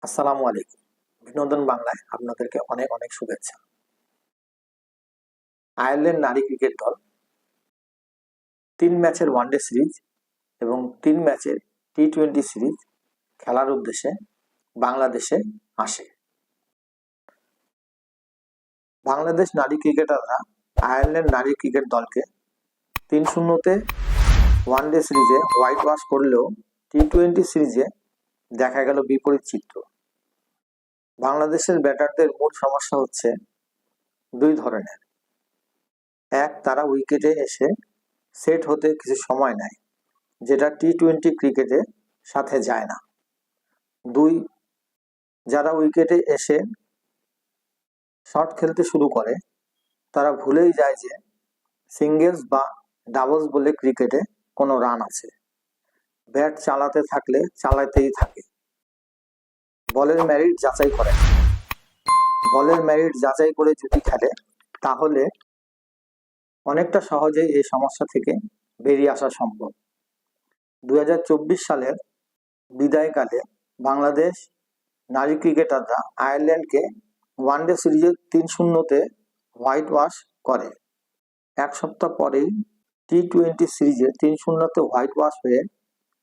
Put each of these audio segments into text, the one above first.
আসসালামু আলাইকুম। বিনোদন বাংলায় আপনাদেরকে অনেক অনেক শুভেচ্ছা। আয়ারল্যান্ড নারী ক্রিকেট দল 3 ম্যাচের ওয়ানডে সিরিজ এবং 3 ম্যাচের টি-20 সিরিজ খেলার উদ্দেশ্যে বাংলাদেশে আসে। বাংলাদেশ নারী ক্রিকেটাররা আয়ারল্যান্ড নারী ক্রিকেট দলকে 3-0 ওয়ানডে সিরিজে হোয়াইট ওয়াশ করলেও টি-20 সিরিজে দেখা গেল বিপরীত চিত্র। বাংলাদেশের ব্যাটারদের মূল সমস্যা হচ্ছে দুই ধরনের। এক, তারা উইকেটে এসে সেট হতে কিছু সময় নেয়, যেটা টি-20 ক্রিকেটে সাথে যায় না। দুই, যারা উইকেটে এসে শট খেলতে শুরু করে তারা ভুলেই যায় যে সিঙ্গেলস বা ডাবলস বলে ক্রিকেটে কোনো রান আছে। ব্যাট চালাতে থাকলে চালাতেই থাকে, বলের মেরিট যাচাই করে। বলের মেরিট যাচাই করে যদি খেলে তাহলে অনেকটা সহজেই এই সমস্যা থেকে বেরিয়ে আসা সম্ভব। 2024 সালের বিদায়কালে বাংলাদেশ নারী ক্রিকেটাররা আয়ারল্যান্ডকে ওয়ানডে সিরিজে 3-0 হোয়াইট ওয়াশ করে। এক সপ্তাহ পরেই টি-20 সিরিজে 3-0 হোয়াইট ওয়াশ হয়ে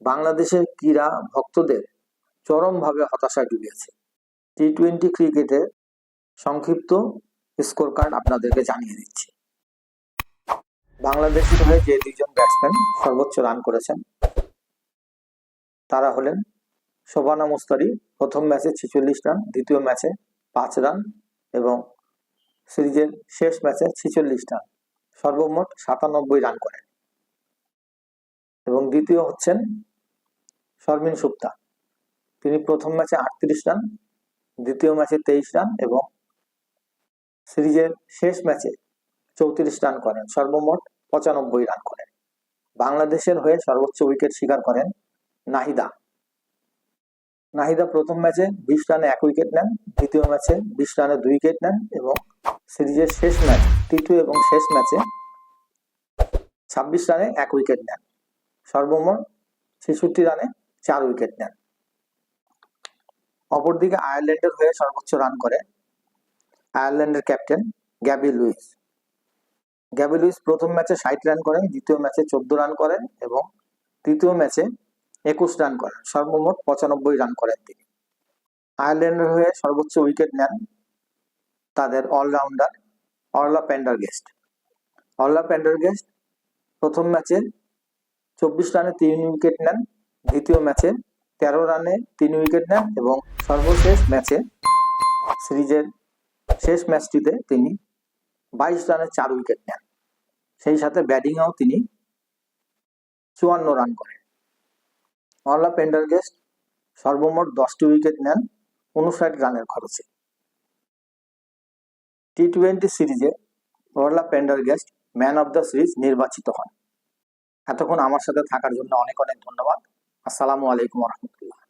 বাংলাদেশের ক্রীড়া ভক্তদের চরমভাবে হতাশা ডুবিয়েছে। টি-20 ক্রিকেটের সংক্ষিপ্ত স্কোর কার্ড আপনাদেরকে জানিয়ে দিচ্ছি। বাংলাদেশের হয়ে যে দুইজন ব্যাটসম্যান সর্বোচ্চ রান করেছেন তারা হলেন শোভানা মুস্তারি, প্রথম ম্যাচে 46 রান, দ্বিতীয় ম্যাচে 5 রান এবং সিরিজের শেষ ম্যাচে 46 রান, সর্বমোট 97 রান করেন। এবং দ্বিতীয় হচ্ছেন শর্মিন সুক্তা, তিনি প্রথম ম্যাচে 38 রান, দ্বিতীয় ম্যাচে 23 রান এবং সিরিজের শেষ ম্যাচে 34 রান করেন, সর্বমোট 95 রান করেন। বাংলাদেশের হয়ে সর্বোচ্চ উইকেট শিকার করেন নাহিদা। প্রথম ম্যাচে 20 রানে 1 উইকেট নেন, দ্বিতীয় ম্যাচে 20 রানে 2 উইকেট নেন এবং সিরিজের শেষ ম্যাচ তৃতীয় এবং শেষ ম্যাচে 26 রানে 1 উইকেট নেন, সর্বমোট 66 রানে 4 উইকেট নেন। অপরদিকে আয়ারল্যান্ডের হয়ে সর্বোচ্চ রান করে আয়ারল্যান্ডের ক্যাপ্টেন গ্যাবি লুইস। প্রথম ম্যাচে 60 রান করেন, দ্বিতীয় ম্যাচে 14 রান করেন এবং তৃতীয় ম্যাচে 21 রান করেন, সর্বমোট 95 রান করেন তিনি। আয়ারল্যান্ডের হয়ে সর্বোচ্চ উইকেট নেন তাদের অলরাউন্ডার অর্লা পেন্ডারগেস্ট। প্রথম ম্যাচে 24 রানে 3 উইকেট নেন, দ্বিতীয় ম্যাচে 13 রানে 3 উইকেট নেন এবং সর্বশেষ ম্যাচে সিরিজের শেষ ম্যাচটিতে তিনি 22 রানে 4 উইকেট নেন। সেই সাথে ব্যাটিংয়েও তিনি 54 রান করেন। অর্লা পেন্ডারগেস্ট সর্বমোট 10টি উইকেট নেন 59 রানের খরচে। টি-20 সিরিজে অর্লা পেন্ডারগেস্ট ম্যান অফ দ্য সিরিজ নির্বাচিত হন। এতক্ষণ আমার সাথে থাকার জন্য অনেক অনেক ধন্যবাদ। আসসালামু আলাইকুম ওয়া রাহমাতুল্লাহ।